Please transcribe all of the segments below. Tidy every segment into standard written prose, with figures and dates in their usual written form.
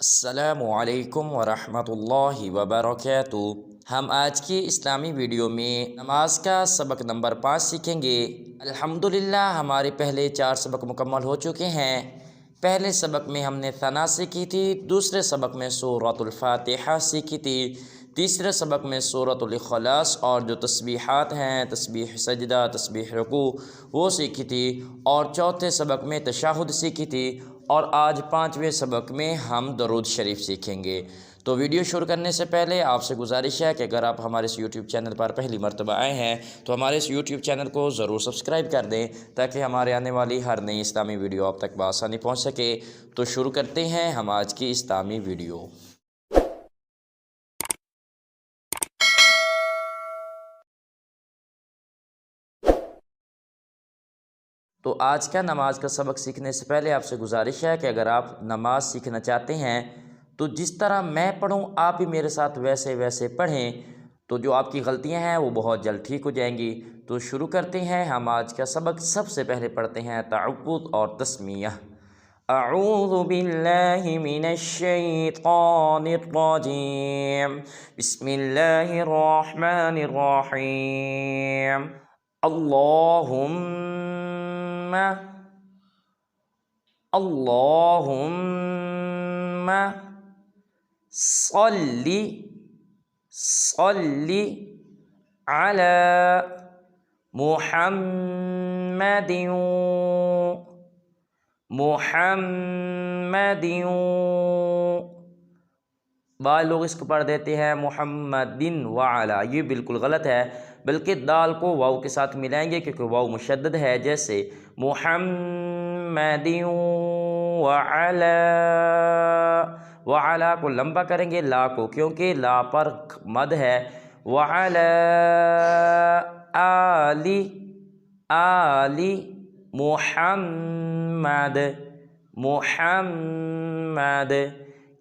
अस्सलामुअलैकुम वरहमतुल्लाहि वबरकातुहू। हम आज की इस्लामी वीडियो में नमाज का सबक नंबर 5 सीखेंगे। अल्हम्दुलिल्लाह हमारे पहले 4 सबक मुकम्मल हो चुके हैं। पहले सबक में हमने सना सीखी थी, दूसरे सबक में सूरतुल फातिहा सीखी थी, तीसरे सबक में सूरतुल इखलास और जो तस्बीहात हैं, तस्बीह सजदा, तस्बीह रुकू, वो सीखी थी, और चौथे सबक में तशहुद सीखी थी, और आज 5वें सबक में हम दरूद शरीफ सीखेंगे। तो वीडियो शुरू करने से पहले आपसे गुजारिश है कि अगर आप हमारे इस यूट्यूब चैनल पर पहली मर्तबा आए हैं तो हमारे इस यूट्यूब चैनल को ज़रूर सब्सक्राइब कर दें, ताकि हमारे आने वाली हर नई इस्लामी वीडियो आप तक बआसानी पहुँच सके। तो शुरू करते हैं हम आज की इस्लामी वीडियो। तो आज का नमाज का सबक सीखने से पहले आपसे गुजारिश है कि अगर आप नमाज सीखना चाहते हैं तो जिस तरह मैं पढ़ूं आप भी मेरे साथ वैसे वैसे पढ़ें, तो जो आपकी गलतियां हैं वो बहुत जल्द ठीक हो जाएंगी। तो शुरू करते हैं हम आज का सबक। सबसे पहले पढ़ते हैं तअव्वुज़ और तस्मीयह। अऊज़ु बिल्लाहि मिनश शैतानिर रजीम, बिस्मिल्लाहिर रहमानिर रहीम। अल्लाहुम्मा सल्ली अला मुहम्मदिन। बाद लोग इसको पढ़ देते हैं मुहम्मदिन व अला, ये बिल्कुल गलत है, बल्कि दाल को वाव के साथ मिलाएंगे क्योंकि वाव मुशद्दद है। जैसे मुहम्मदिन व अला को लंबा करेंगे, ला को, क्योंकि ला पर मद है। व अला आली मुहम्मद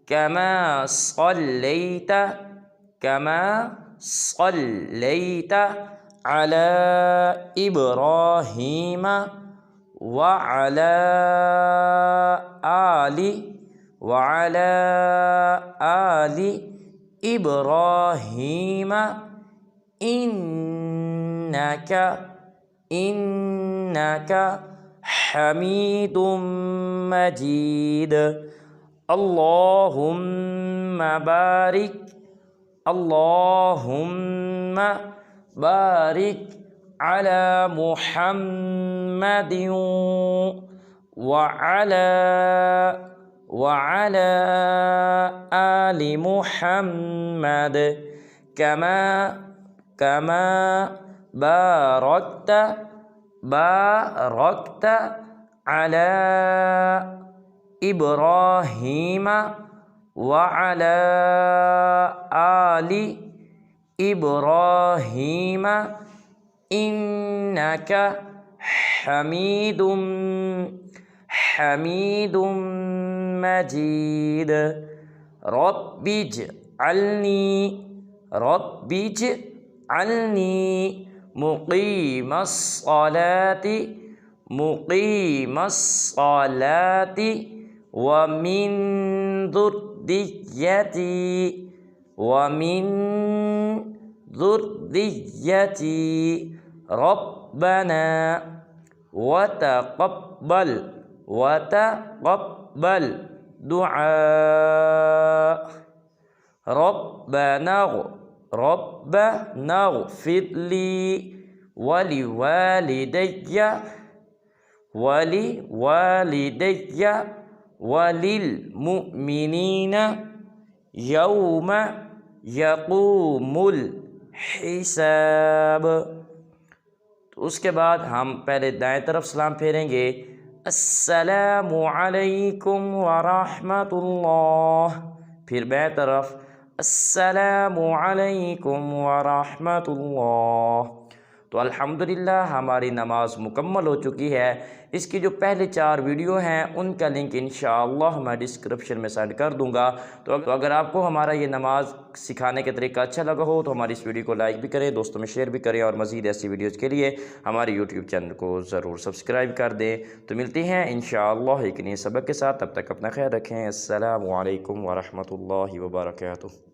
कमा सल्लैता अला इब्राहीम व अला आली इब्राहीम इन्नका हमीदुम मजीद। अल्लाहुम्मा बारिक अला मुहम्मदिन व अला आलि मुहम्मद कमा बारकता अला इब्राहीम व अला आलि इब्राहीम इन्नका हमीदुम मजीद। रब्बिजअलनी मुक़ीमस्सलाति व मिन ज़ुर्रिय्यती रब्बना वतक़ब्बल दुआ। रब्बनाग़फ़िरली वलिवालिदैया वलिलमुमिनीन यौम यक़ूमुल हिसाब। तो उसके बाद हम पहले दाएं तरफ सलाम फेरेंगे, अस्सलामु अलैकुम वरहमतुल्लाह। फिर बाएं तरफ अस्सलामु अलैकुम वरहमतुल्लाह। तो अल्हम्दुलिल्लाह हमारी नमाज मुकम्मल हो चुकी है। इसकी जो पहले 4 वीडियो हैं उनका लिंक इंशाअल्लाह मैं डिस्क्रिप्शन में सेंड कर दूंगा। तो अगर आपको हमारा ये नमाज सिखाने का तरीका अच्छा लगा हो तो हमारी इस वीडियो को लाइक भी करें, दोस्तों में शेयर भी करें और मज़ीद ऐसी वीडियोज़ के लिए हमारे यूट्यूब चैनल को ज़रूर सब्सक्राइब कर दें। तो मिलते हैं इंशाअल्लाह एक नए सबक के साथ, तब तक अपना ख्याल रखें। अस्सलामु अलैकुम व रहमतुल्लाहि व बरकातुहू।